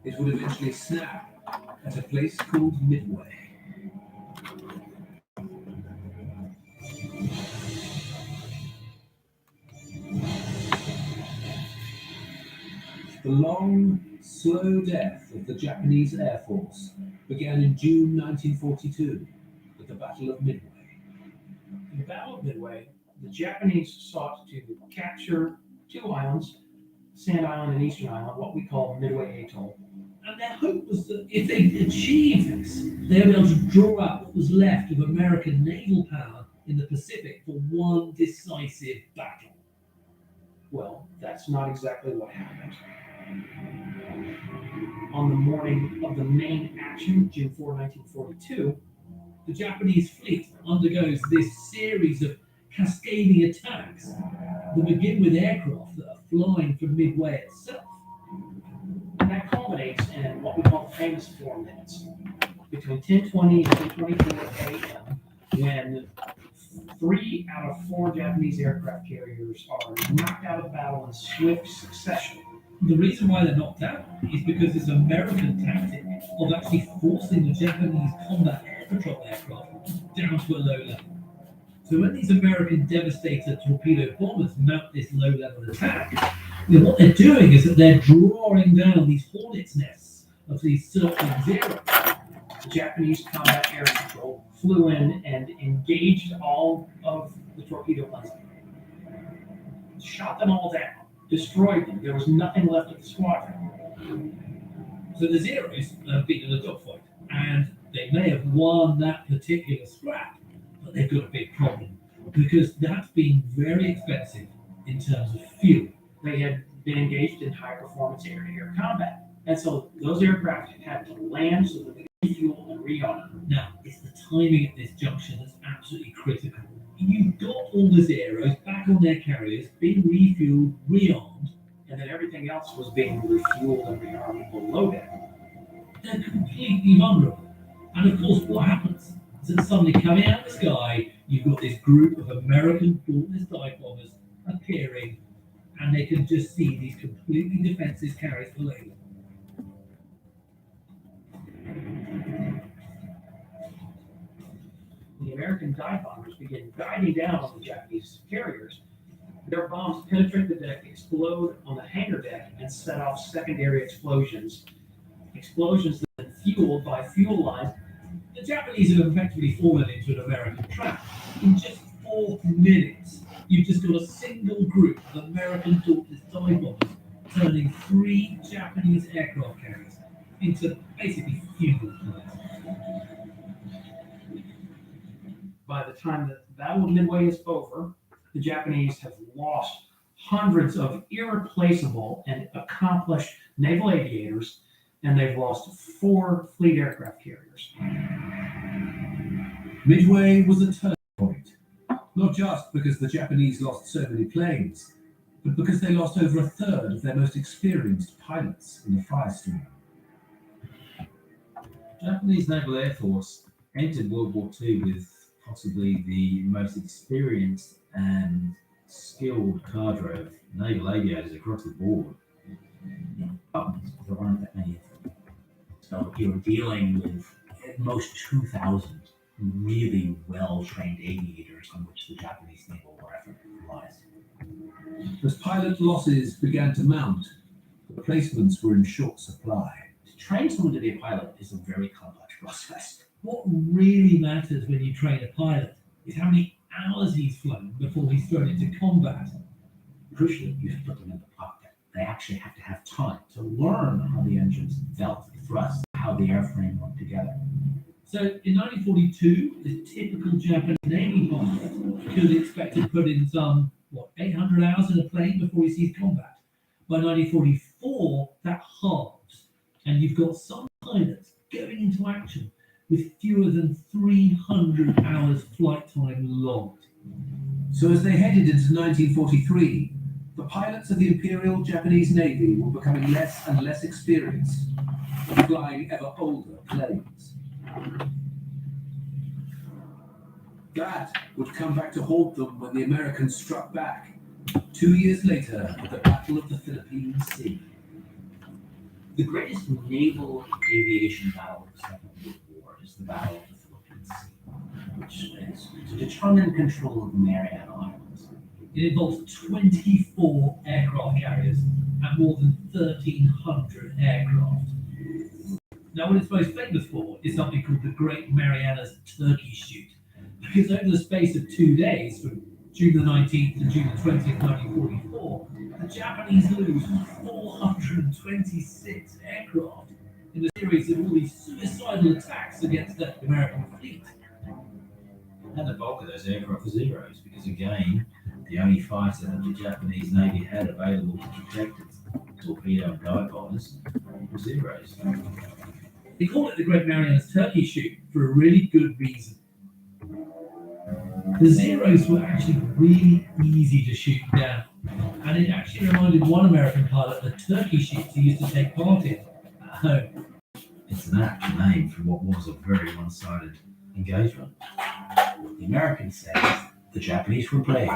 it would eventually snap at a place called Midway. The long, slow death of the Japanese Air Force began in June 1942 with the Battle of Midway. In the Battle of Midway, the Japanese sought to capture two islands, Sand Island and Eastern Island, what we call Midway Atoll. And their hope was that if they achieved this, they would be able to draw out what was left of American naval power in the Pacific for one decisive battle. Well, that's not exactly what happened. On the morning of the main action, June 4, 1942, The Japanese fleet undergoes this series of cascading attacks that begin with aircraft that are flying from Midway itself. and that culminates in what we call the famous 4 minutes. Between 10:20 and 10:24 a.m., when 3 out of 4 Japanese aircraft carriers are knocked out of battle in swift succession. The reason why they're knocked out is because this American tactic of actually forcing the Japanese combat air patrol aircraft down to a low level. So when these American Devastator torpedo bombers mount this low-level attack, what they're doing is that they're drawing down these hornets' nests of these circling zeros. The Japanese combat air patrol flew in and engaged all of the torpedo planes, shot them all down, destroyed them. There was nothing left of the squadron. So the Zeros have been in a dogfight, and they may have won that particular scrap, but they've got a big problem because that's been very expensive in terms of fuel. They had been engaged in high-performance air-to-air combat, and so those aircraft had to land so that they could refuel and rearm. Now, it's the timing at this junction that's absolutely critical. You've got all the Zeros back on their carriers, being refueled, rearmed, And then everything else was being refueled and rearmed below deck. they're completely vulnerable. And of course, what happens is that suddenly coming out of the sky, you've got this group of American Dauntless dive bombers appearing, and they can just see these completely defenseless carriers below them. The American dive bombers begin diving down on the Japanese carriers. Their bombs penetrate the deck, explode on the hangar deck, and set off secondary explosions. Explosions that are fueled by fuel lines. The Japanese have effectively fallen into an American trap. In just 4 minutes, you've just got a single group of American Dauntless dive bombers turning 3 Japanese aircraft carriers into basically funeral pyres. By the time that the Battle of Midway is over, the Japanese have lost hundreds of irreplaceable and accomplished naval aviators, and they've lost 4 fleet aircraft carriers. Midway was a turning point, not just because the Japanese lost so many planes, but because they lost over a third of their most experienced pilots in the firestorm. Japanese Naval Air Force entered World War II with possibly the most experienced and skilled cadre of naval aviators across the board. There aren't that many of them. So you're dealing with at most 2,000 really well-trained aviators on which the Japanese naval effort relies. As pilot losses began to mount, replacements were in short supply. To train someone to be a pilot is a very complex process. What really matters when you train a pilot is how many hours he's flown before he's thrown into combat. Crucially, you have to put them in the cockpit. They actually have to have time to learn how the engines felt, the thrust, how the airframe worked together. So in 1942, the typical Japanese Navy pilot could expect to put in some, 800 hours in a plane before he sees combat. By 1944, that halves, and you've got some pilots going into action with fewer than 300 hours flight time logged. So as they headed into 1943, the pilots of the Imperial Japanese Navy were becoming less and less experienced, flying ever older planes. That would come back to haunt them when the Americans struck back 2 years later at the Battle of the Philippine Sea. The greatest naval aviation battle of the Second World War is the Battle of the Philippine Sea, which is to determine control of the Mariana Islands. It involves 24 aircraft carriers and more than 1,300 aircraft. Now, what it's most famous for is something called the Great Marianas Turkey Shoot, because over the space of 2 days, from June the 19th to June the 20th, 1944, the Japanese lose 426 aircraft in a series of all these suicidal attacks against the American fleet. And the bulk of those aircraft were Zeros, because again, the only fighter that the Japanese Navy had available to protect its torpedo and dive bombers were Zeros. They call it the Great Marianas Turkey Shoot for a really good reason. The Zeros were actually really easy to shoot down, and it actually reminded one American pilot of the turkey shoots he used to take part in at home. It's an apt name for what was a very one-sided engagement. What the Americans say is the Japanese were brave.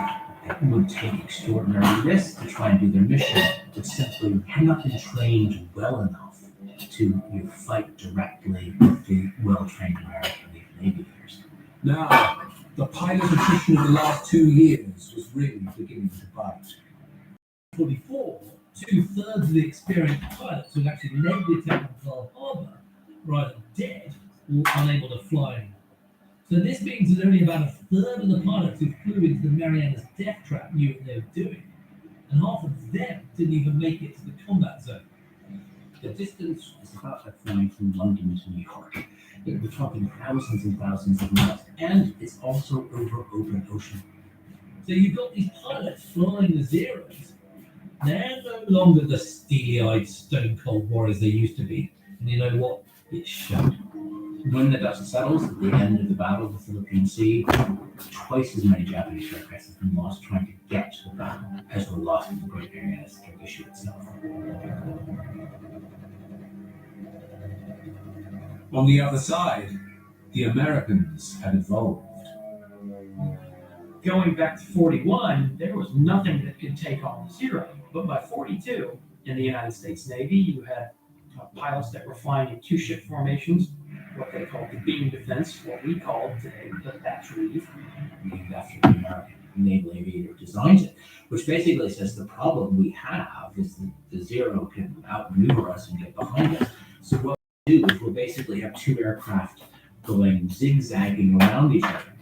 They would take extraordinary risks to try and do their mission, but simply had not been trained well enough to fight directly with the well-trained American aviators. Now, the pilot attrition of the last 2 years was really beginning to bite. 44, 2/3 of the experienced pilots who had actually led the attack on Pearl Harbor were either dead or unable to fly anymore. So this means that only about 1/3 of the pilots who flew into the Marianas death trap knew what they were doing, and half of them didn't even make it to the combat zone. The distance is about like flying from London to New York. We're talking thousands and thousands of miles, and it's also over open ocean. So you've got these pilots flying the Zeros. They're no longer the steely-eyed, stone-cold warriors they used to be. And you know what? It showed. When the dust settles at the end of the Battle of the Philippine Sea, twice as many Japanese aircraft have been lost trying to get to the battle as were lost in the Great Marianas Turkey Shoot itself. On the other side, the Americans had evolved. Going back to 41, there was nothing that could take on the Zero. But by 42, in the United States Navy, you had pilots that were flying in two-ship formations, what they called the beam defense, what we call today the Thatch Reef. Named after the American naval aviator who designed it, which basically says the problem we have is that the Zero can outmaneuver us and get behind us. So what we do is we'll basically have two aircraft going zigzagging around each other.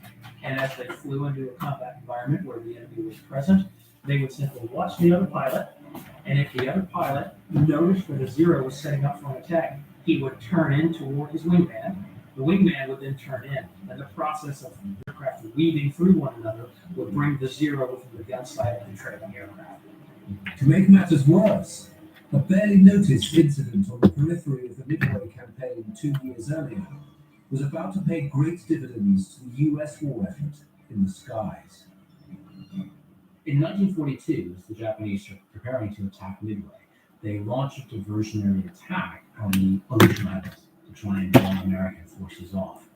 And as they flew into a combat environment where the enemy was present, they would simply watch the other pilot, and if the other pilot noticed that a Zero was setting up for an attack, he would turn in toward his wingman. The wingman would then turn in, and the process of aircraft weaving through one another would bring the Zero within the gun sight of the trailing aircraft. To make matters worse, a barely noticed incident on the periphery of the Midway campaign 2 years earlier was about to pay great dividends to the US war effort in the skies. In 1942, as the Japanese are preparing to attack Midway, they launch a diversionary attack on the Aleutian Islands to try and draw American forces off.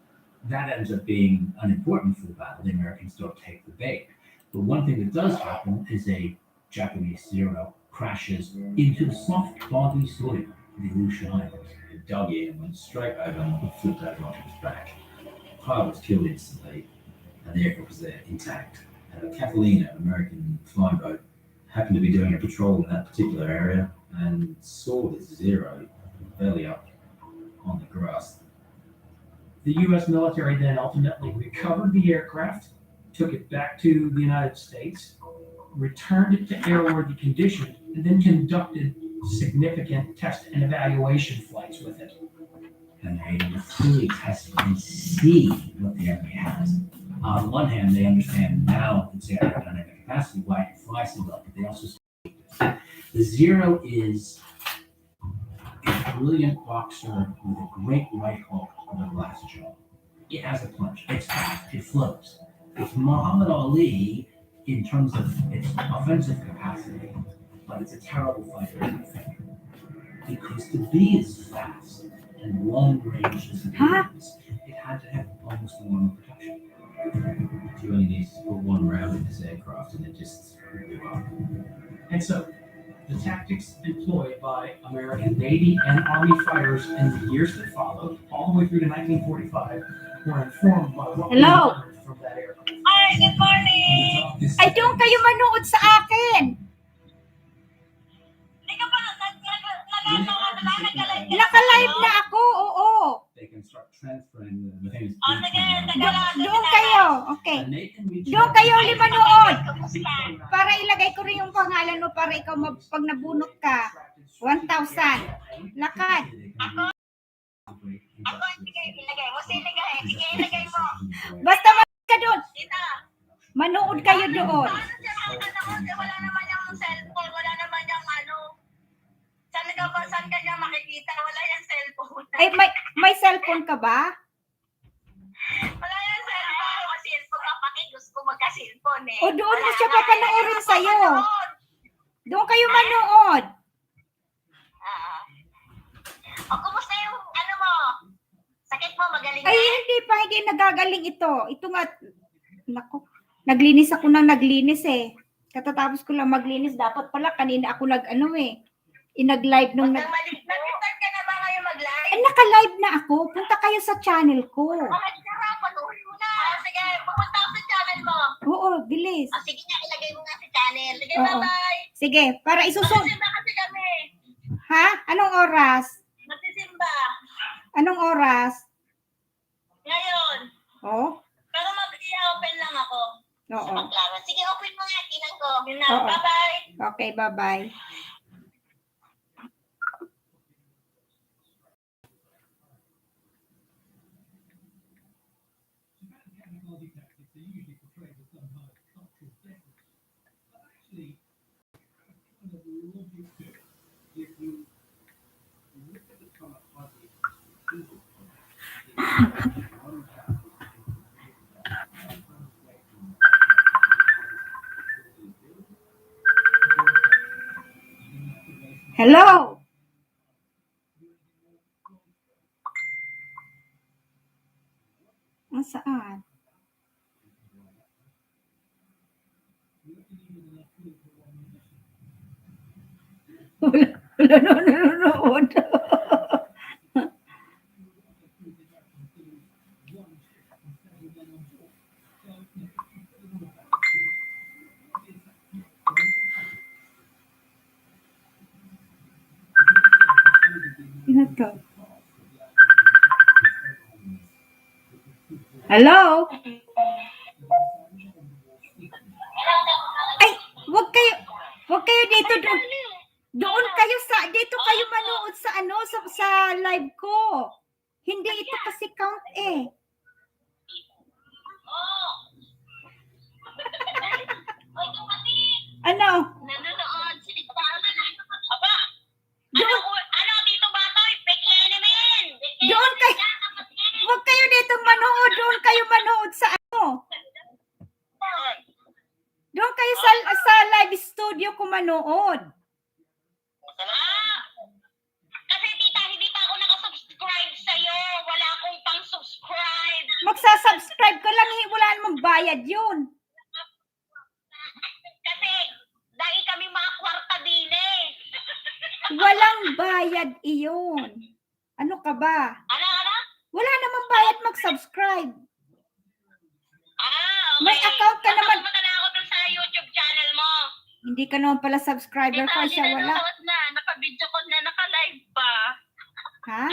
That ends up being unimportant for the battle. The Americans don't take the bait. But one thing that does happen is a Japanese Zero crashes into the soft, boggy soil of the Aleutian Islands. It dug in and went straight over and flipped over onto his back. The pilot was killed instantly, and the aircraft was there intact. And Catalina, an American flying boat, happened to be doing a patrol in that particular area and saw this Zero belly up on the grass. The U.S. military then ultimately recovered the aircraft, took it back to the United States, returned it to airworthy condition, and then conducted significant test and evaluation flights with it. And they're able to fully test and see what the enemy has. On one hand, they understand now its aerodynamic capacity, why it can fly so well, but they also see this. The Zero is a brilliant boxer with a great right hook and a glass jaw. It has a punch. It's fast. It floats. It's Muhammad Ali in terms of its offensive capacity, but it's a terrible fighter, I think. Because to be as fast and long range as it is, it had to have almost no armor protection. He only needs to put one round in this aircraft and it just blew up. And so the tactics employed by American Navy and Army fighters in the years that followed, all the way through to 1945, were informed by what we Hello? learned from that aircraft. Hi, good morning! Ay, doon kayo manood sa akin! Hindi ka ba, naka-live na ako, oo. They can start transferring the famous. Oh, sige, doon kayo, okay. Doon Doon kayo manood. Para ilagay ko rin yung pangalan mo para ikaw pag nabunot ka. 1,000. Lakad. Ako, sige, ilagay mo. Sige, ilagay mo. Basta manood ka doon. Manood kayo doon. Wala naman yung cellphone, wala naman yung ano. Saan ka niya makikita? Wala yung cellphone. Ay, may cellphone ka ba? Wala yung cellphone. Kasi cellphone kapatid, gusto ko magka-cellphone eh. O doon mo siya papanoorin sa'yo. Doon kayo manood. O, kumusta yung ano mo? Sakit mo, magaling Ay, hindi nagagaling ito. Ito nga, naku, naglinis ako ng naglinis eh. Katatapos ko lang maglinis. Dapat pala, kanina ako inag-live nung Nag-start ka na ba ngayon mag-live? naka-live na ako. Punta kayo sa channel ko. Bakit sarap? Patuloy mo na. Sige, pupunta ako sa channel mo. Oo, bilis. Sige nga, ilagay mo nga sa channel. Sige, Oo. bye-bye. Sige, para isusunod. Magsisimba kasi kami. Ha? Anong oras? Magsisimba. Anong oras? Ngayon. Oh? Pero mag-i-open lang ako. Oo. Klaro. Sige, open mo nga. Tingnan ko. Yun na. Oo. Bye-bye. Okay, bye-bye. Hello? Saan? Wala nanonood. Sino to? Hello? Ay, wag kayo dito doon kayo dito kayo manood sa live ko. Hindi ito kasi count eh. Ano? Nanonood. Aba. Ano, Tito Batoy? Pekene men. Doon kayo. Wag kayo dito manood. Doon kayo manood sa ano. Doon kayo sa live studio ko manood. Kasi tita, hindi pa ako nakasubscribe sa'yo. Wala akong pang-subscribe. Magsasubscribe ka lang. Wala namang bayad yun. Kasi, dahil kami mga kwarta din eh. Walang bayad iyon. Ano ka ba? Ano? Wala namang bayad mag-subscribe. Okay. May account ka naman. Pumunta na ako dun sa YouTube channel mo. Hindi ka naman pala subscriber ko. Siya wala. Nanonood na. Naka-video ko na. Naka-live pa. Ha?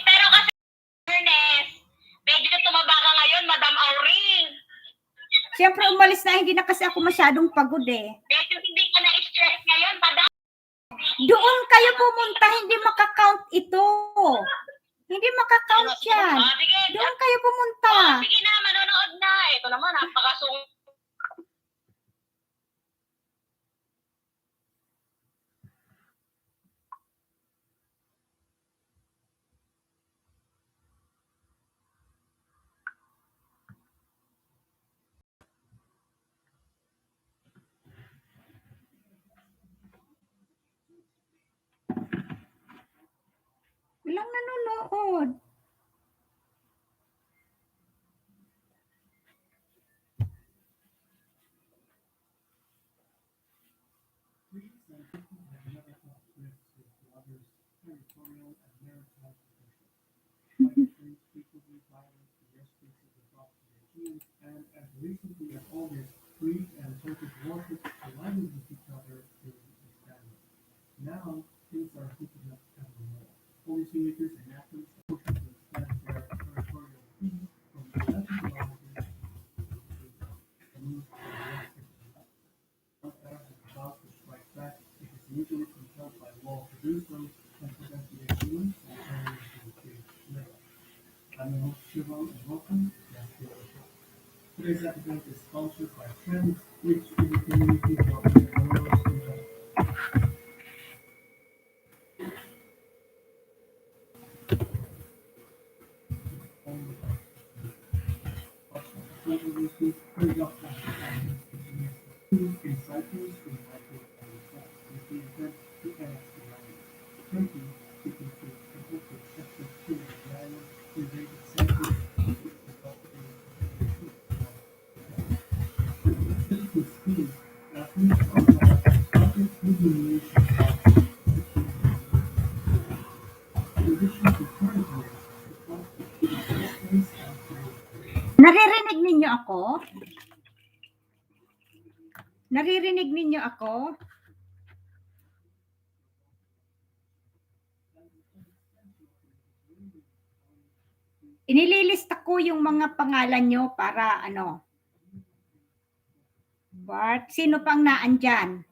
Pero kasi, Ernest, medyo tumaba ka ngayon, Madam Auring. Siyempre umalis na. Hindi na kasi ako masyadong pagod eh. Medyo hindi ka na-stress ngayon, Madam. Doon kayo pumunta. Hindi makakount ito. Hindi makakount yan. Sige. Doon kayo pumunta. Sige na, manonood na. Ito naman, napakasung. Walang nanonood. And as recently as August, Greek and Turkish warships collided with each other in Istanbul. Now, things are heating up ever more. Policymakers in Athens are pushing to extend their territorial seas from 11 kilometers to move to the west. Ankara is about to strike back. It is legally compelled by law to do so and prevent the agreement from turning into a big layoff. I'm your host, Shivam, and welcome to the Daily Show. Today's episode is sponsored by Friends, which is a community for entrepreneurs who have in Cyprus, in Michael and France, with the intent to annex the island. Turkey, seeking to protect its access to the island, invaded Cyprus, which resulted in the Philippines scheme, Athens started mediation talks. In addition to current years, the talks between the Philippines and Korea. Naririnig ninyo ako? Naririnig ninyo ako? Inililista ko yung mga pangalan nyo para ano. Bart, sino pang naandyan?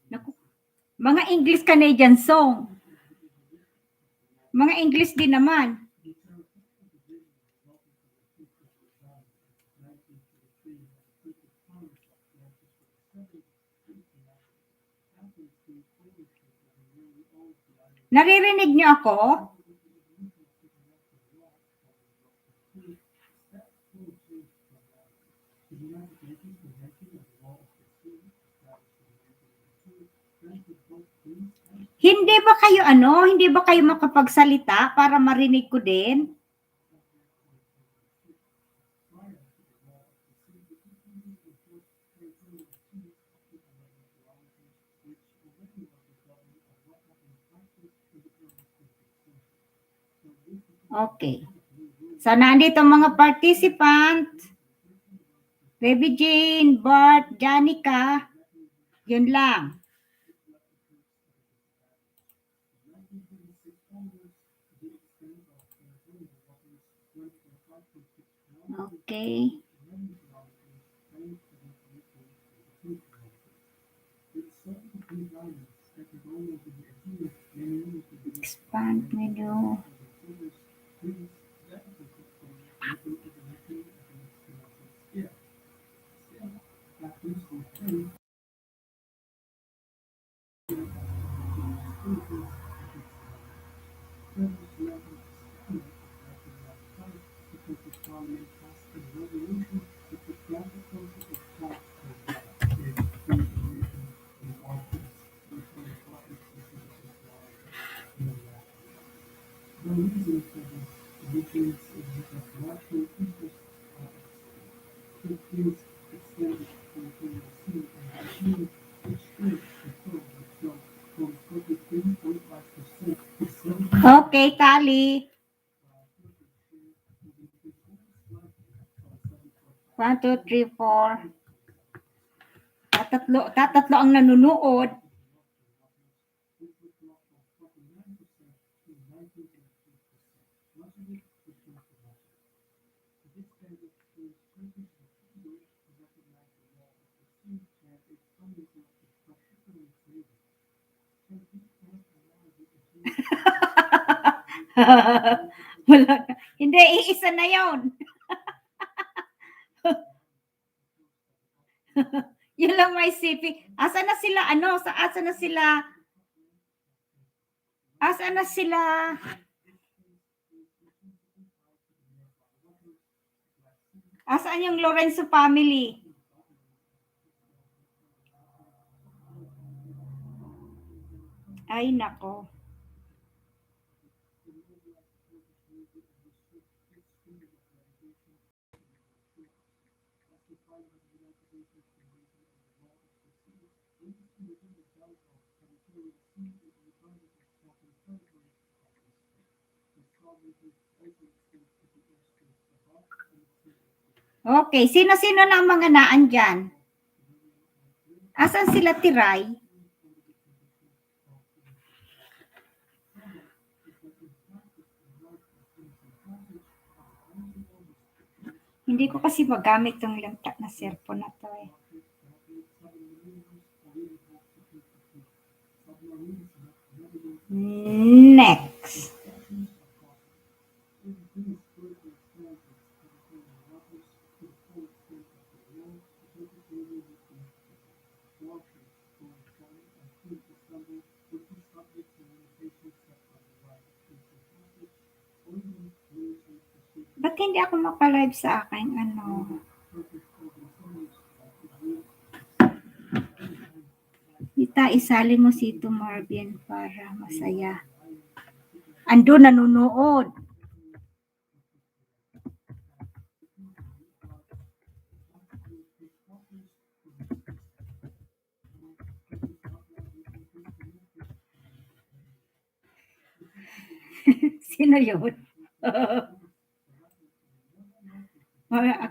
Naku, mga English Canadian song. Mga English din naman. Naririnig niyo ako? Hindi ba kayo hindi ba kayo makapagsalita para marinig ko din? Okay. So, nandito ang mga participant. Baby Jane, Bart, Janica. Yun lang. Okay. Expand menu. The reason for this difference is because natural interest is extended territorial sea and achieve extreme control itself from 43.5% to 70%. Okay, tally. 1, 2, 3, 4. Tatatlo ang nanunood. Wala. Hindi, iisa na yun. Yun lang may sipi. Asa na sila, Asaan yung Lorenzo family? Ay, nako. Okay, sino-sino na ang mga naan dyan? Asan sila tiray? Hindi ko kasi magamit tong laptop na cellphone na to eh. Next. Ba't hindi ako maka-live sa akin? Ano? Ita, isali mo si Tito Marvin para masaya. Ando nanonood. Sino yun?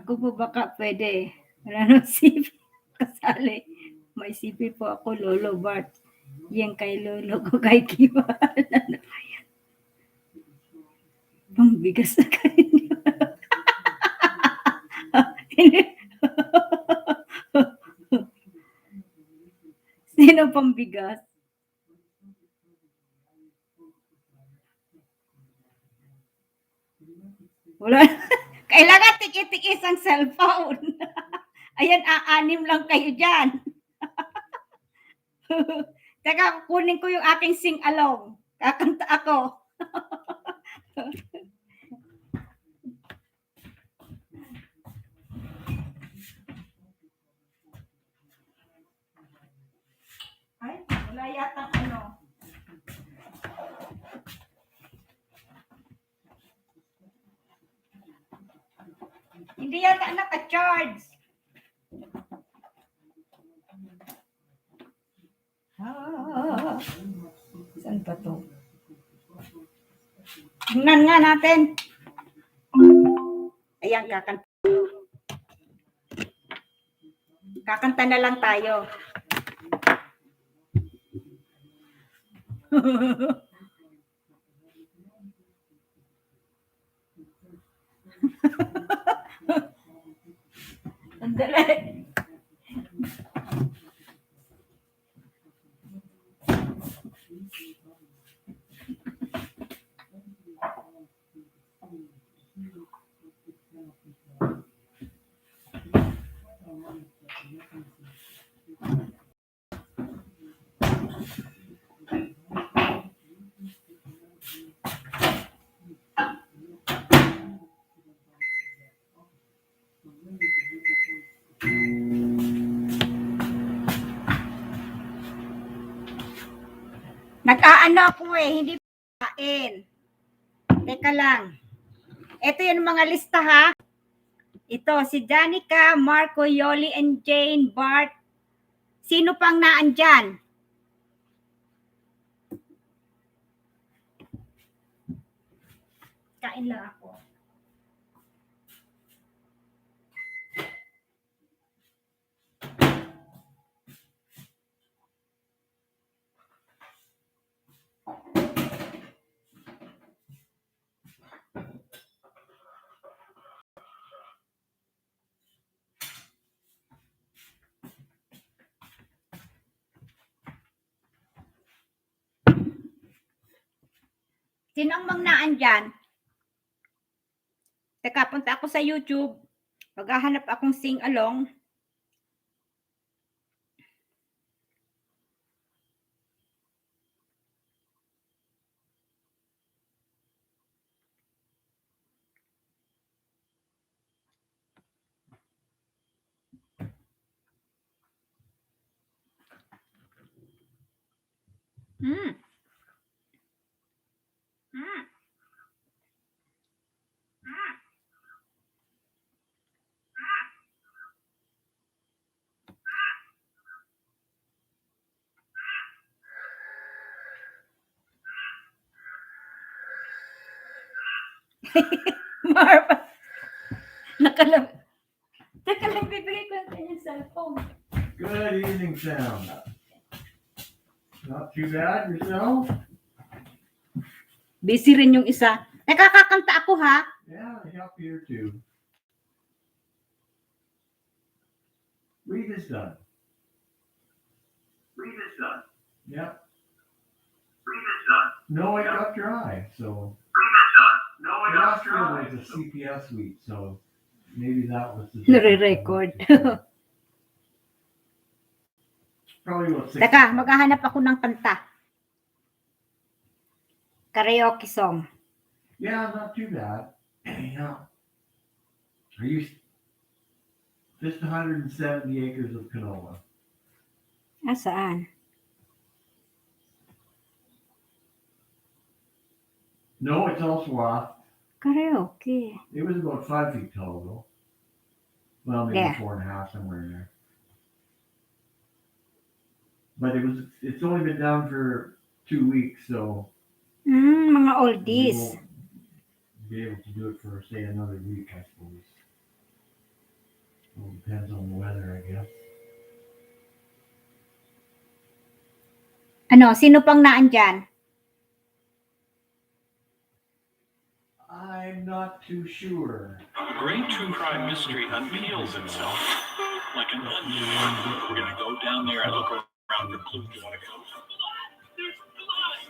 Ako po baka pwede. Wala nang CP kasali. May CP po ako, Lolo Bart. Yan kay Lolo ko, kay Kiba. Ano ba yan? Pangbigas na kayo. Sino pambigas? Wala. Kailangan tikit-tikis ang cellphone. Ayan, aanim lang kayo dyan. Teka, kunin ko yung aking sing-along. Kakanta ako. Ay, wala yatang ano. Hindi yata naka-charge. Saan ba to? Tingnan nga natin. Ayan, kakanta. Kakanta na lang tayo. Andali. Nag-aano ako eh, hindi kain. Teka lang. Ito yung mga lista ha. Ito, si Danica, Marco, Yoli, and Jane, Bart. Sino pang naandyan? Kain lang ako. Sino ang mang naandyan? Teka, punta ako sa YouTube. Maghahanap akong sing-along. Marva. Nakalam. Teka lang, bibigay ko yung kanyang cellphone. Good evening, Sam. Not too bad yourself? Busy rin yung isa. Nakakakanta ako ha. Yeah, I help here too. Read is done. Read is done. Yep. Read is done. No, I got your eye. So Read is done. No, I last got your year eye. was a CPS week, so maybe that was the Nare-record. Probably about 6. Teka, maghahanap ako ng kanta. Karaoke song. Yeah, not too bad. Yeah. Are you just 170 acres of canola? Ah, saan? No, it's all swath. Karaoke. It was about 5 feet tall though. Well, maybe Yeah. 4.5, somewhere in there. But it's only been down for 2 weeks, so Mga we oldies. won't be able to do it for say another week, I suppose. Well, depends on the weather, I guess. Ano, sino pang naandyan? I'm not too sure. A great true crime mystery unpeels itself like an onion. We're gonna go down there and look around for clues. You wanna go? There's blood.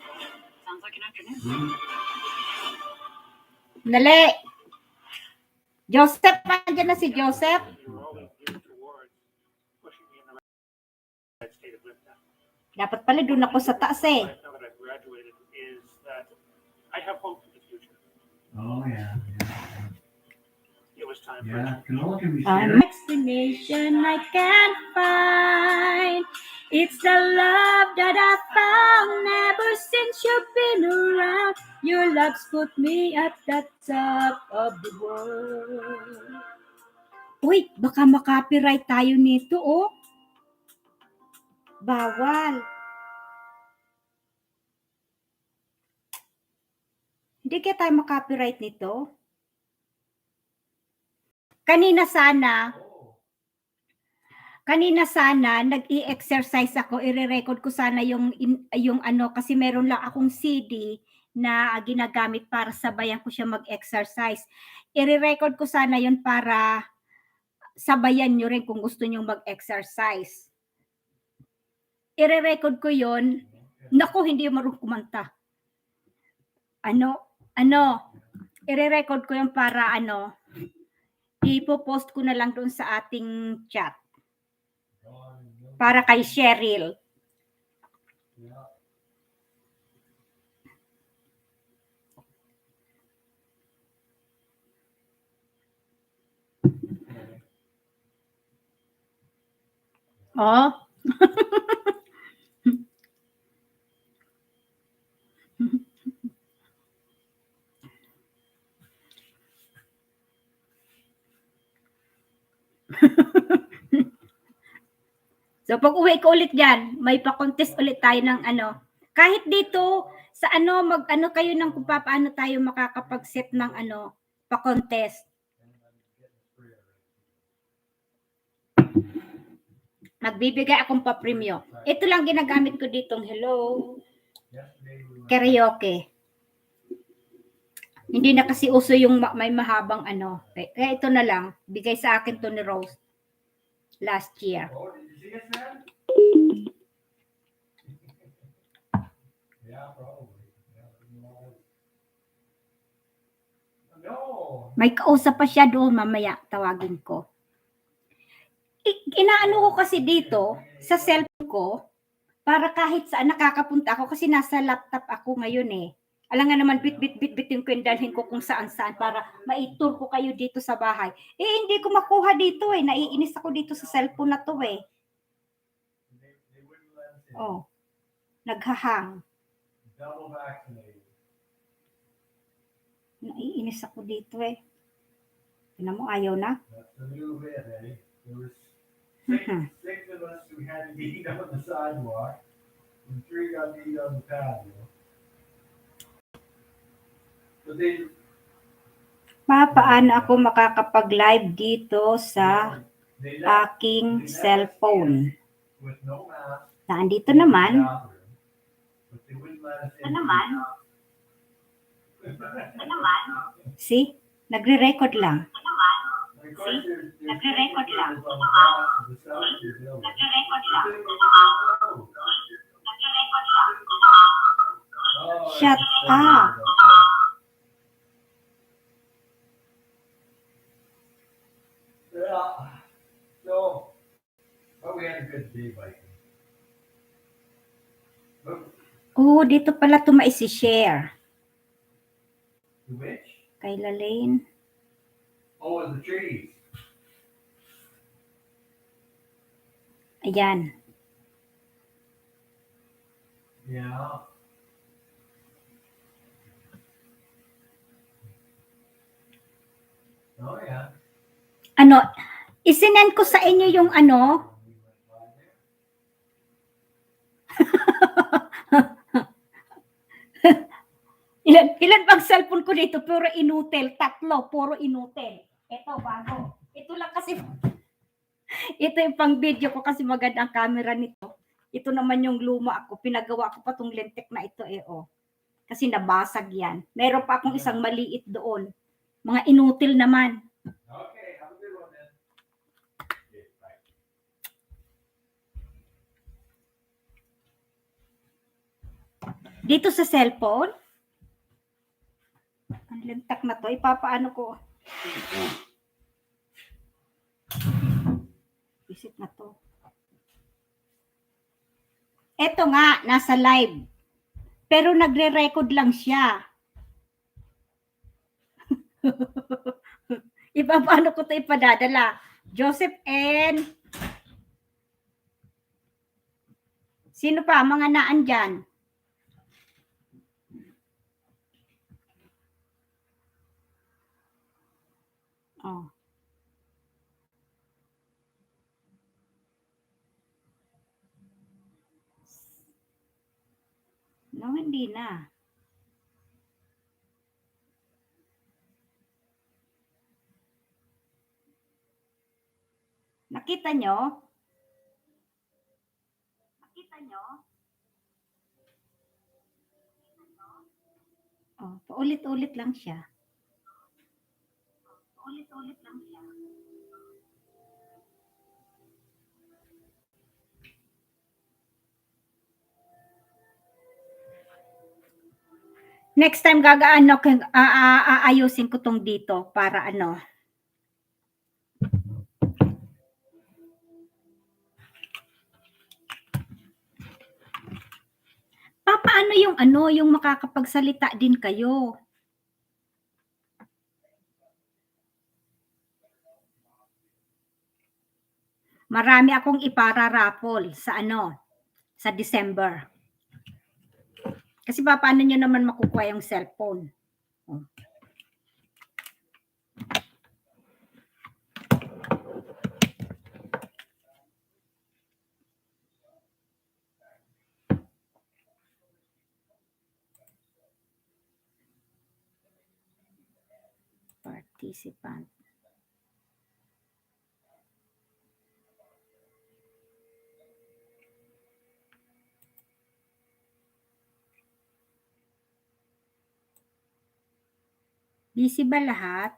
Sounds like an afternoon. Dali. Joseph, andyan na si Joseph. You're always geared towards pushing me in the right state of Lipton. Dapat pala doon ako sa taas eh. Now that I've graduated, is that I have hope for the future. Oh yeah, It was time for yeah. Canola can be An scary. explanation I can't find. It's the love that I found ever since you've been around. Your love's put me at the top of the world. Uy, baka makopyright tayo nito, oh. Bawal. Hindi kaya tayo makopyright nito? Kanina sana nag-i-exercise ako, ire-record ko sana yung ano kasi meron lang akong CD na ginagamit para sabayan ko siya mag-exercise. I-record ko sana yun para sabayan nyo rin kung gusto nyo mag-exercise. I-record ko yun. Naku, hindi marunong kumanta. I-record ko yun para ipopost ko na lang doon sa ating chat. Para kay Cheryl. Oh. So pag uwi ko ulit diyan, may pa-contest ulit tayo ng Kahit dito sa mag kayo ng kung paano tayo makakapag-set ng pa-contest. Magbibigay akong pa-premyo. Ito lang ginagamit ko ditong hello. Karaoke. Hindi na kasi uso yung may mahabang Kaya ito na lang, bigay sa akin to ni Rose last year. Oh, did you see us, man? Yeah, probably. No. May kausap pa siya doon, mamaya tawagin ko. Inaano ko kasi dito sa cellphone ko para kahit saan nakakapunta ako kasi nasa laptop ako ngayon eh. Alam nga naman bit yung dalhin ko kung saan para maitur ko kayo dito sa bahay. Hindi ko makuha dito eh. Naiinis ako dito sa cellphone na to eh. Oh. Naghahang. Double vaccinated. Naiinis ako dito eh. Tingnan mo, ayaw na. That's the new bit, eh? There was Mhm. six of us who had to eat on the sidewalk, and 3 got to eat on the patio. But Paano ako makakapag-live dito sa aking cellphone? With no mask. Nandito naman. But they wouldn't let us in. See? Nagre-record lang. And of course, nagre-record lang. Shut up. Yeah. So, but we had a good day biking. Oh, dito pala ito maisi-share. Which? Kay Lalaine. Oh, the trees. Ayan. Yeah. Oh, yeah. Ano, isinend ko sa inyo yung ano. Ilan bang cellphone ko dito? Puro inutil. 3, puro inutil. Ito, bago. Ito lang kasi, ito yung pang video ko kasi maganda ang camera nito. Ito naman yung luma ako. Pinagawa ko pa tong lentek na ito oh. Kasi nabasag yan. Meron pa akong isang maliit doon. Mga inutil naman. Okay, have a good one then. Okay, bye. Dito sa cellphone. Ang lentek na to. Ipapaano ko. Visit na to. Eto nga, nasa live. Pero nagre-record lang siya. Paano ko ito ipadadala? Joseph N. Sino pa? Mga naan dyan. Oh. No, hindi na. Nakita nyo? Nakita nyo? Oh, paulit-ulit lang siya. Paulit-ulit lang siya. Next time aayusin ko tong dito para ano. Paano yung makakapagsalita din kayo? Marami akong ipararaffle sa sa December. Kasi paano nyo naman makukuha yung cellphone? Oh. Participant. Busy ba lahat?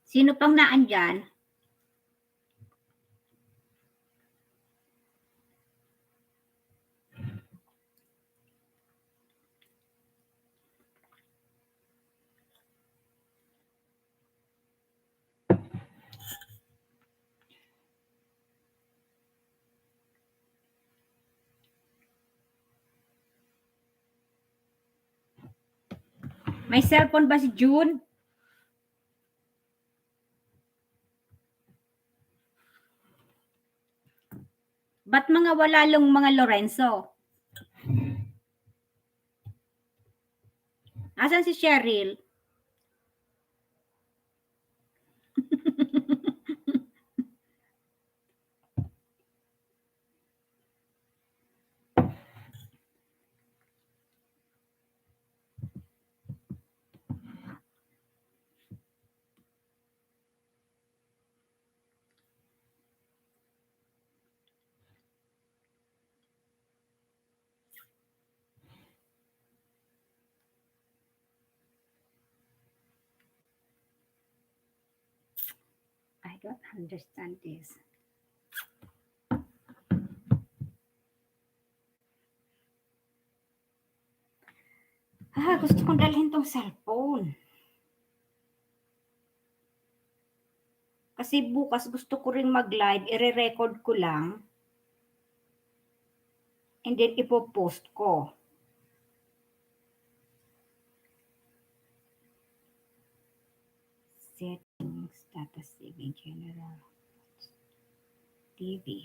Sino pang naandyan? May cellphone ba si June? Ba't mga wala lang mga Lorenzo? Asan si Cheryl? don't understand this. Gusto kong dalhin tong cellphone. Kasi bukas gusto ko ring mag-live, i-record ko lang. And then ipopost ko. Settings, data saving, general, TV.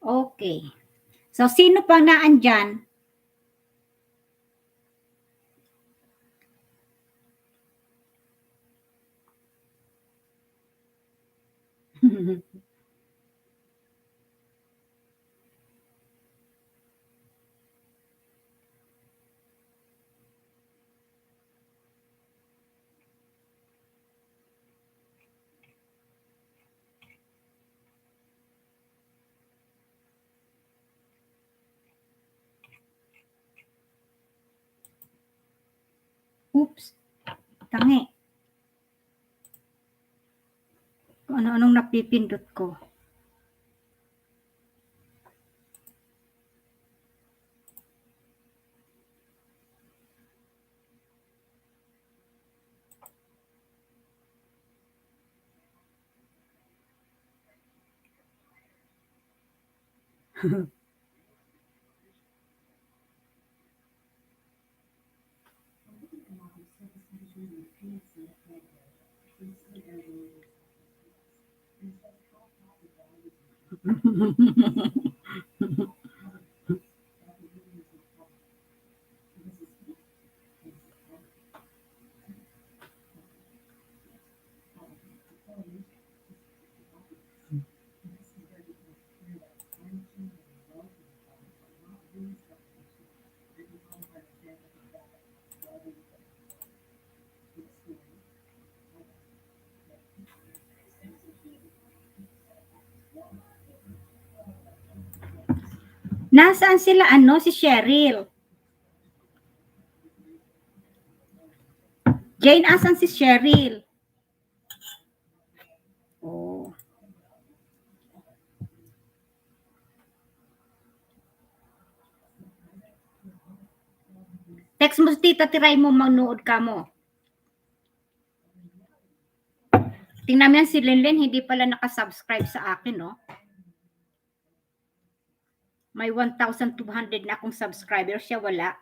Okay. So, sino pang naandyan? Oops. Tangi. Kung ano-anong napipindot ko. Nasaan sila si Cheryl? Jane, asan si Cheryl? Oh. Text mo si Tita, tiray mo, manood ka mo. Tingnan mo yan si Lenlen, hindi pala nakasubscribe sa akin, no? May 1,200 na akong subscriber, siya wala.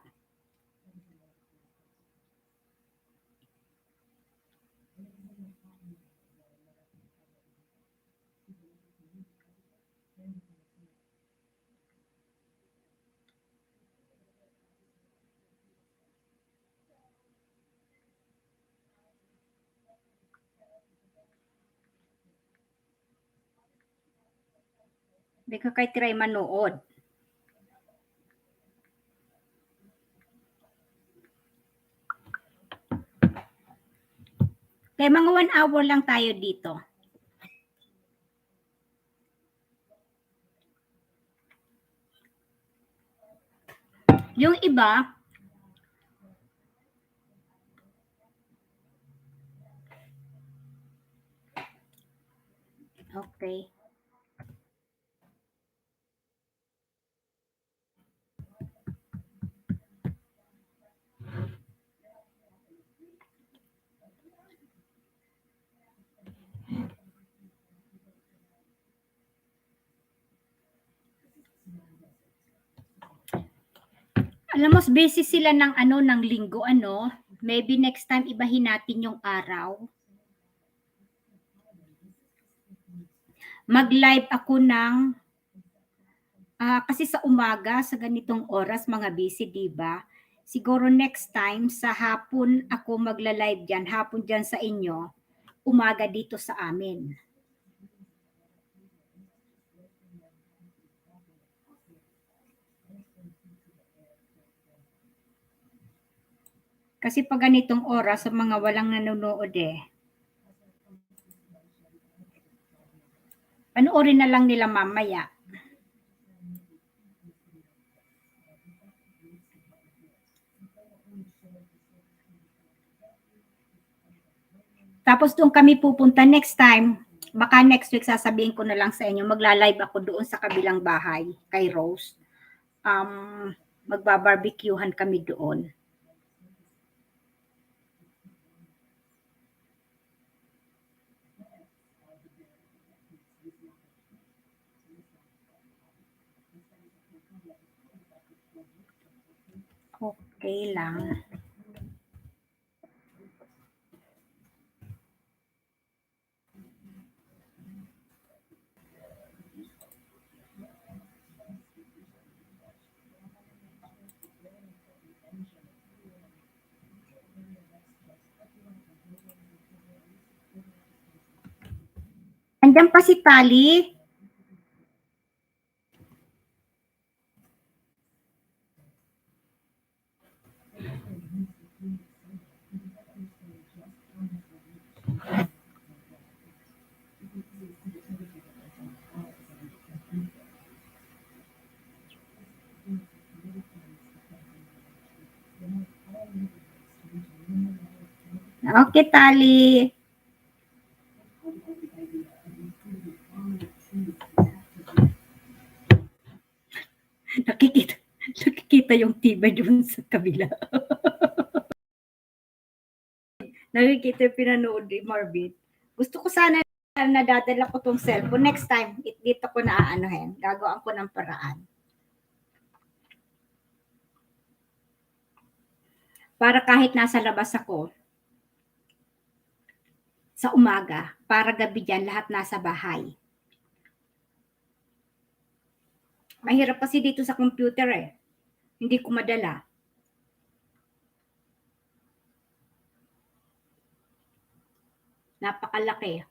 Hindi ka kay tiray manood. Kaya mga 1 hour lang tayo dito. Yung iba, okay. Alam mo, busy sila ng ng linggo, Maybe next time ibahin natin yung araw. Mag-live ako ng kasi sa umaga, sa ganitong oras, mga busy, diba? Siguro next time, sa hapon ako magla-live dyan, hapon dyan sa inyo, umaga dito sa amin. Kasi pag ganitong oras, sa mga walang nanonood Panoorin na lang nila mamaya. Tapos doon kami pupunta next time. Baka next week sasabihin ko na lang sa inyo, magla-live ako doon sa kabilang bahay kay Rose. Magbabarbecuehan kami doon. Okay lang. Andiyan pa si Tali. Okay, Tali. Nakikita yung tibay doon sa kabila. Nakikita yung pinanood ni Marvin. Gusto ko sana nadadala ko tong cellphone. Next time, dito ko na aanohin. Gagawin ko ng paraan. Para kahit nasa labas ako, sa umaga, para gabi dyan, lahat nasa bahay. Mahirap kasi dito sa computer eh. Hindi ko madala. Napakalaki.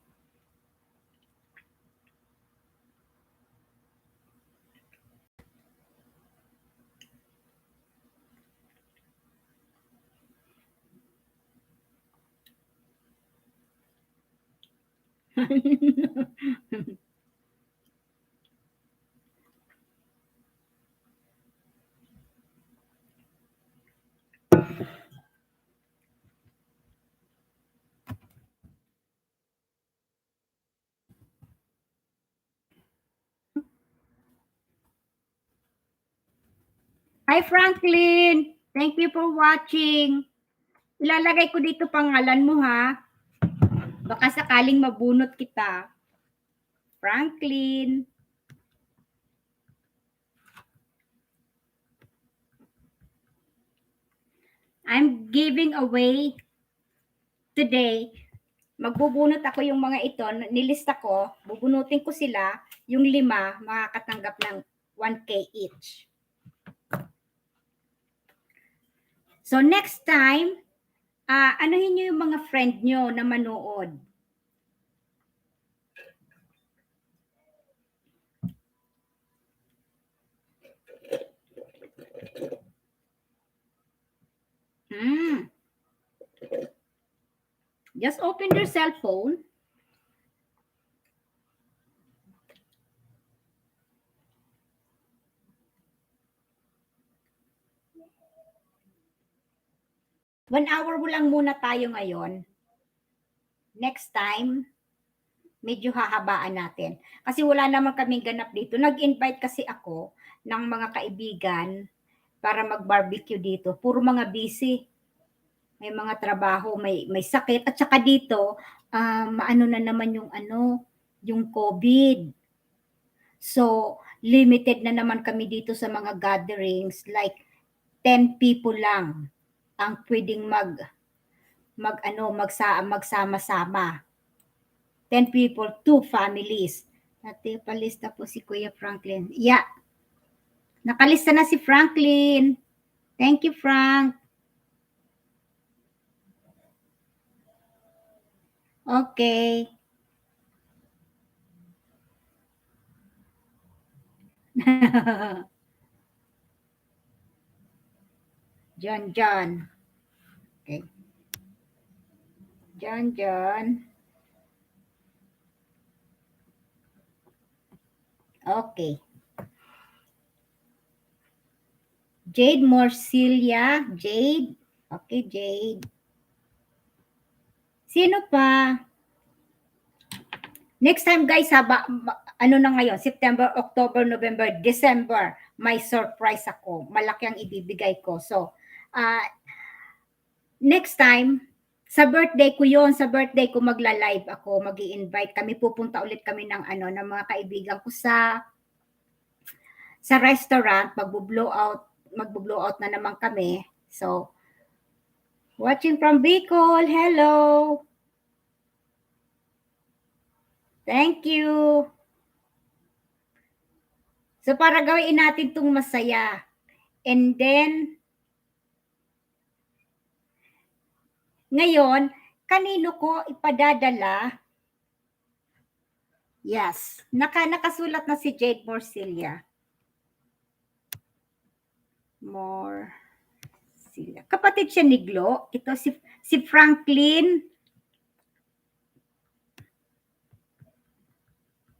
Hi Franklin! Thank you for watching. Ilalagay ko dito pangalan mo ha. Baka sakaling mabunot kita. Franklin. I'm giving away today. Magbubunot ako yung mga ito. Nilista ko. Bubunutin ko sila. Yung 5 makakatanggap ng 1K each. So next time, anuhin nyo yung mga friend nyo na manood. Just open your cell phone. One hour lang muna tayo ngayon. Next time, medyo hahabaan natin. Kasi wala naman kaming ganap dito. Nag-invite kasi ako ng mga kaibigan para mag-barbecue dito. Puro mga busy. May mga trabaho, may sakit. At saka dito, maano na naman yung COVID. So, limited na naman kami dito sa mga gatherings. Like, 10 people lang ang pwedeng magsama-sama. 10 people, 2 families. Dati palista po si Kuya Franklin. Yeah. Nakalista na si Franklin. Thank you, Frank. Okay. John. Okay. John. Okay. Jade Morcilia. Jade. Okay, Jade. Sino pa? Next time guys, ano na ngayon? September, October, November, December. May surprise ako. Malaki ang ibibigay ko. So, next time, sa birthday ko yon, sa birthday ko magla-live ako, magi-invite kami, pupunta ulit kami ng ng mga kaibigan ko sa restaurant, magbo-blow out na naman kami. So, watching from Bicol, hello. Thank you. So, para gawin natin itong masaya. And then, ngayon, kanino ko ipadadala? Yes, nakasulat na si Jade Morcilia. Morcilia. Kapatid siya ni Glo. Ito si Franklin.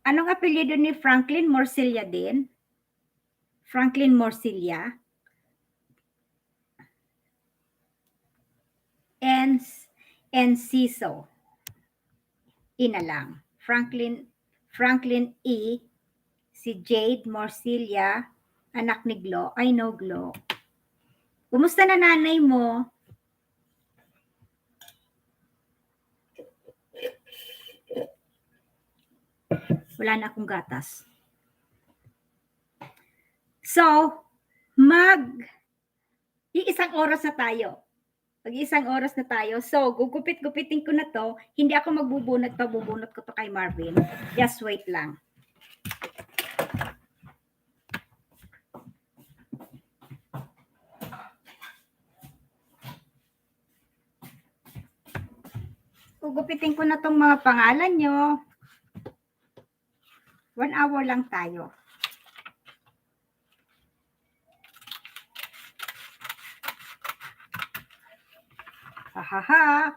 Anong apelyido ni Franklin? Morcilia din? Franklin Morcilia. Enciso. Ina lang. Franklin E. Si Jade Morcilia, anak ni Glo. I know Glo. Kumusta na nanay mo? Wala na akong gatas. So, iisang oras na tayo. Mag-isang oras na tayo. So, gugupit-gupitin ko na to. Hindi ako magbubunot pa. Bubunot ko to kay Marvin. Just wait lang. Gugupitin ko na tong mga pangalan nyo. 1 hour lang tayo. Hahaha.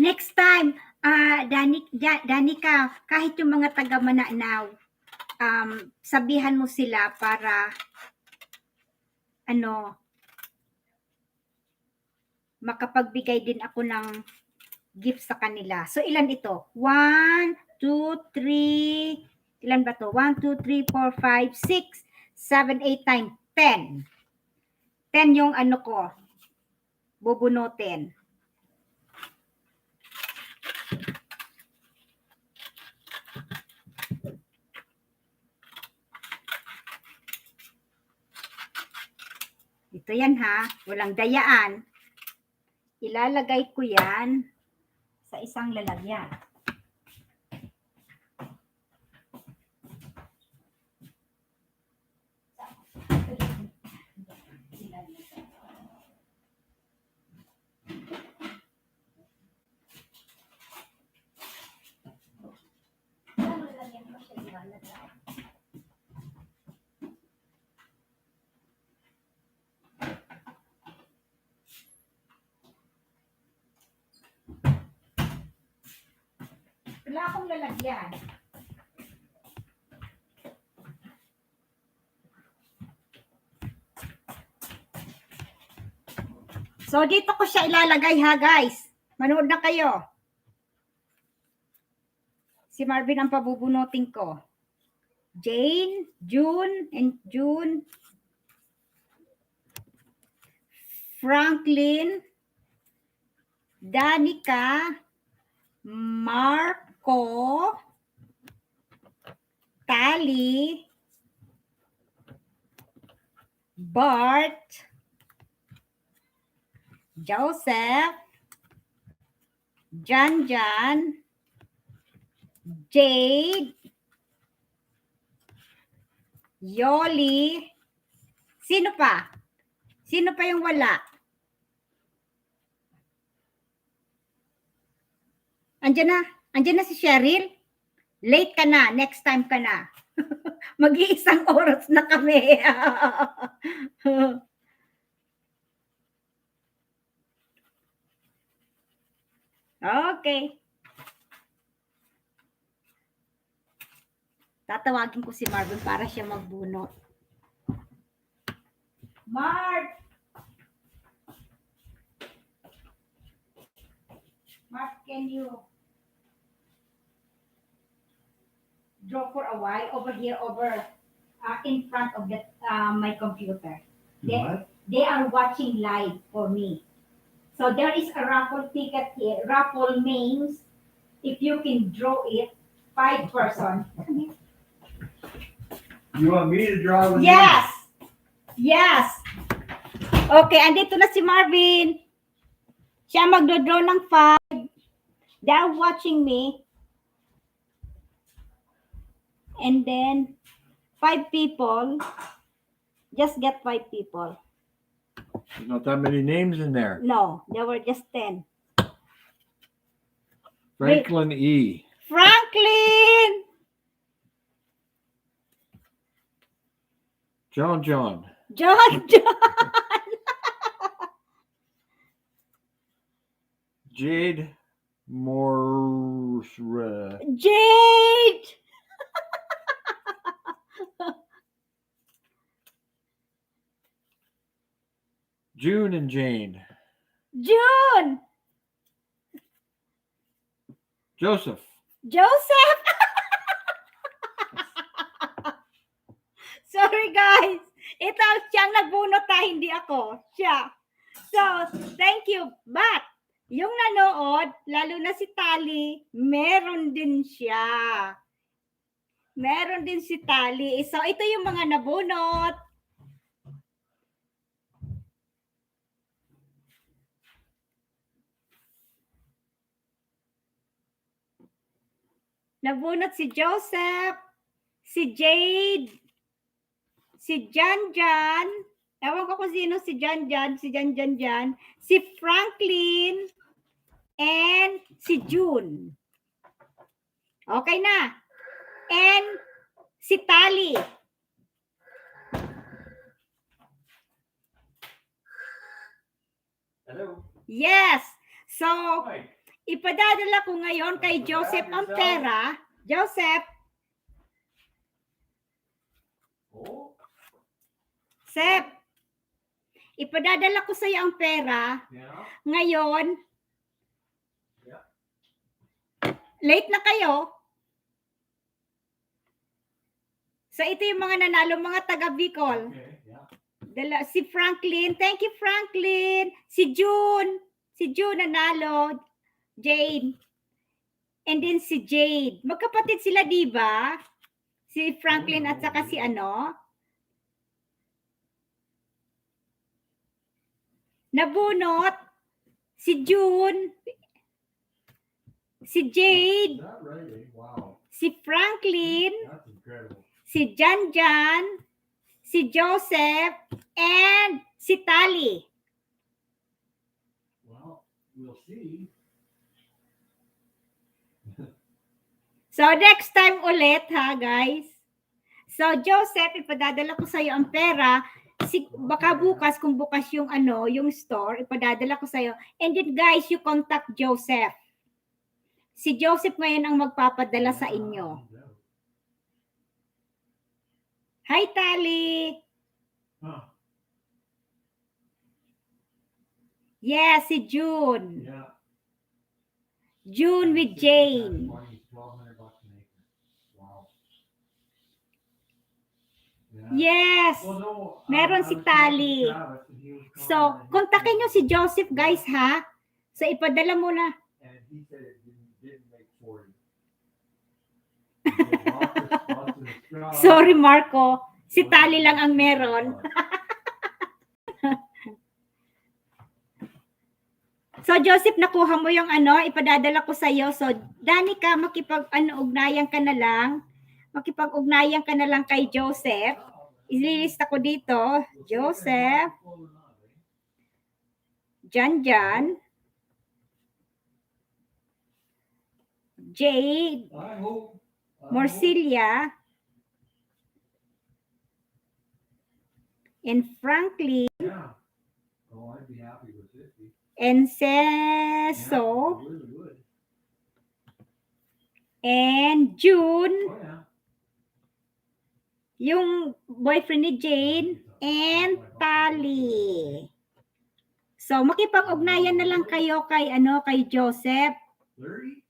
Next time, Danica, kahit yung mga taga Mananaw, sabihan mo sila para makapagbigay din ako ng gift sa kanila. So, ilan ito? 1, 2, 3, ilan ba to? 1, 2, 3, 4, 5, 6, 7, 8, 9, 10. 10 yung ko, bubunutin. Ito yan ha, walang dayaan. Ilalagay ko yan sa isang lalagyan. Wala akong lalagyan. So, dito ko siya ilalagay ha, guys. Manood na kayo. Si Marvin ang pabubunutin ko. Jane, June, Franklin, Danica, Marco, Tali, Bart, Joseph, Jan, Jade, Yoli. Sino pa? Sino pa yung wala? Andiyan na si Cheryl. Late ka na, next time ka na. Mag-iisang oras na kami. Okay. Tatawagin ko si Marvin para siya magbunot. Marv! Marv, can you draw for a while over here, in front of my computer? They are watching live for me. So there is a raffle ticket here. Raffle means if you can draw it, 5 person. You want me to draw with Yes! Yes! Okay, andito na si Marvin. Siya magdodraw ng 5. They are watching me. And then, 5 people. Just get 5 people. There's not that many names in there. No, there were just 10. Franklin E. Franklin! John. John! Jade Morse. Jade! June and Jane. June! Joseph. Joseph! Sorry guys. Ito siyang nagbunot hindi ako. Siya. So, thank you. But, yung nanood, lalo na si Tali, meron din siya. Meron din si Tali. So, ito yung mga nabunot. Nabunot si Joseph, si Jade, si Janjan, ewan ko kung sino si Janjan, si Franklin, and si June. Okay na. And si Tali. Hello. Yes. So, ipadadala ko ngayon kay Joseph ang pera. Joseph. Oh. Sep. Ipadadala ko sa iyo ang pera. Yeah. Ngayon. Yeah. Late na kayo. So ito yung mga nanalo, mga taga Bicol. Okay. Yeah. Si Franklin. Thank you, Franklin. Si June. Si June nanalo. Jane. And then si Jade. Magkapatid sila, di ba? Si Franklin at saka si ano? Nabunot. Si June. Si Jade. Is that right? Wow. Si Franklin. That's incredible. Si Janjan. Si Joseph. And si Tali. Well, we'll see. So, next time ulit, ha, guys? So, Joseph, ipadadala ko sa'yo ang pera. Baka bukas, kung bukas yung yung store, ipadadala ko sa'yo. And then, guys, you contact Joseph. Si Joseph ngayon ang magpapadala sa inyo. Hi, Tali! Huh. Yes, si June. Yeah. June with Jane. $1,200 an acre. Wow. Yeah. Yes. Well, no, Meron I si was Tali. talking to Travis and he was So, calling and he kontakin nyo said- si Joseph, guys, ha? So, ipadala mo na. And he said it didn't make 40. He said lots of straw. Sorry, Marco. Si Tali lang ang meron. So, Joseph, nakuha mo yung ipadadala ko sa'yo. So, Danica, makipag-ugnayan ka na lang. Makipag-ugnayan ka na lang kay Joseph. Ililista ko dito. Joseph. Janjan. Jade. I hope. Morcilia. and Franklin Yeah. Oh, I'd be happy with 50. and Yeah, Ceso I really would. and June, Oh, yeah. yung boyfriend ni Jane, and Tali. So, makipag-ugnayan na lang kayo kay, kay Joseph. 30?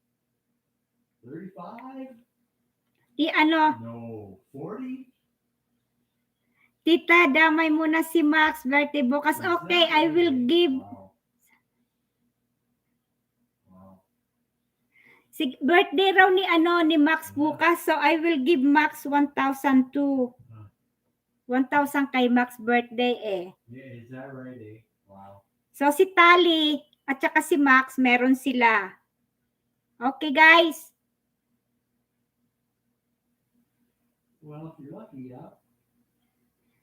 35? No, No. 40? tita, damay muna si Max birthday bukas. Okay, I will give, Wow. Wow. birthday raw ni Max bukas. So, I will give Max 1,000 too. 1,000 kay Max birthday eh. Yeah, is that right, eh? Wow. So, si Tali at saka si Max, meron sila. Okay, guys. Well, if you're lucky, yeah.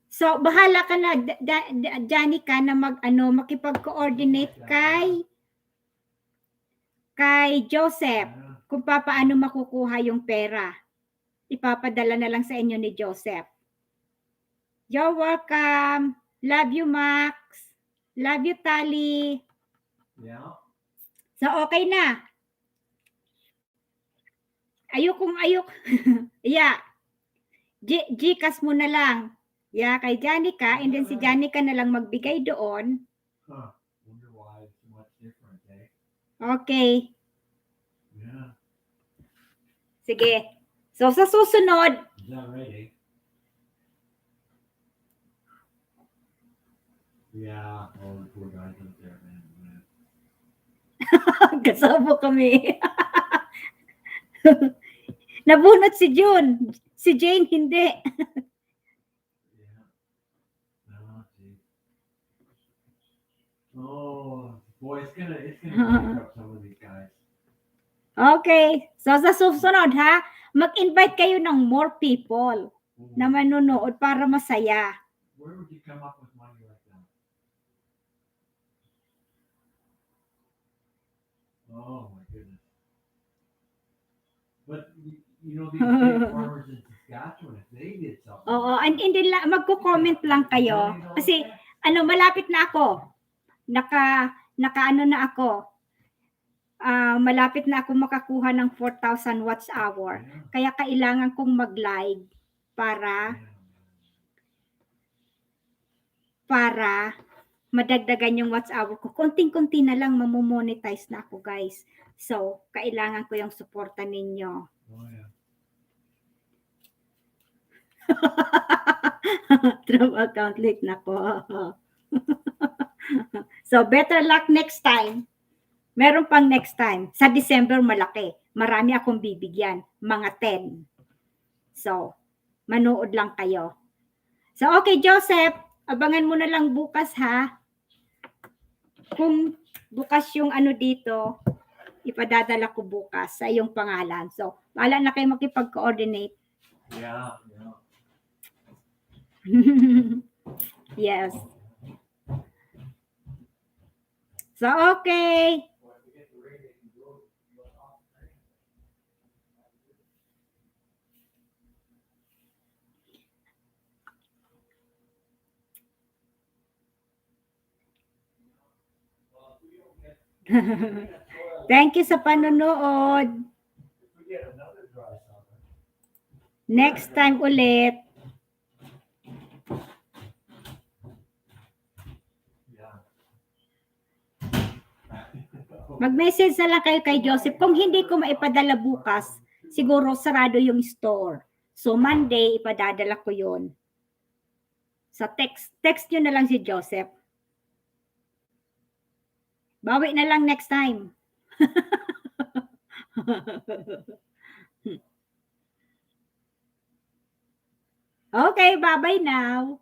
So, bahala ka na, Janica, na makipag-coordinate kay Joseph Yeah. kung paano makukuha yung pera. Ipapadala na lang sa inyo ni Joseph. You're welcome. Love you, Max. Love you, Tali. Yeah. So, okay na. Ayok. Yeah. Gcash mo na lang. Yeah, kay Janica. And then si Janica na lang magbigay doon. Huh. Wonder why it's so much different, eh? Okay. Yeah. Sige. So, sa susunod, Is that right, eh? Yeah. Oh, the poor guys up there, man. kasama kami. Nabunot si June. Si Jane, hindi. Yeah. No, see. Oh, boy, it's gonna pick up some of these guys. Okay. So, sa susunod, ha, mag-invite kayo ng more people Ooh. na manonood para masaya. Where would you come up with money like that? Oh my goodness. But you know these big farmers in Saskatchewan, if they did something. Oo, and hindi lang, magko-comment lang kayo. Kasi, malapit na ako. Naka na ako. Malapit na ako makakuha ng 4,000 watts hour. Yeah. Kaya kailangan kong mag-live para madagdagan yung watts hour ko. Konting-konti na lang mamomonetize na ako, guys. So, kailangan ko yung suporta ninyo. Oh yeah. True account late na ko. So, better luck next time. Meron pang next time. Sa December, malaki. Marami akong bibigyan. Mga 10. So, manood lang kayo. So, okay, Joseph. Abangan mo na lang bukas, ha? Kung bukas yung dito, ipadadala ko bukas sa iyong pangalan. So, bahala na kayo makipag-coordinate. Yeah. Yes. So, okay. Thank you sa panonood. Next time ulit. Mag-message na lang kayo kay Joseph. Kung hindi ko maipadala bukas, siguro sarado yung store. So, Monday, ipadadala ko yun. Sa text nyo na lang si Joseph. Bawi na lang next time. Okay, bye-bye now.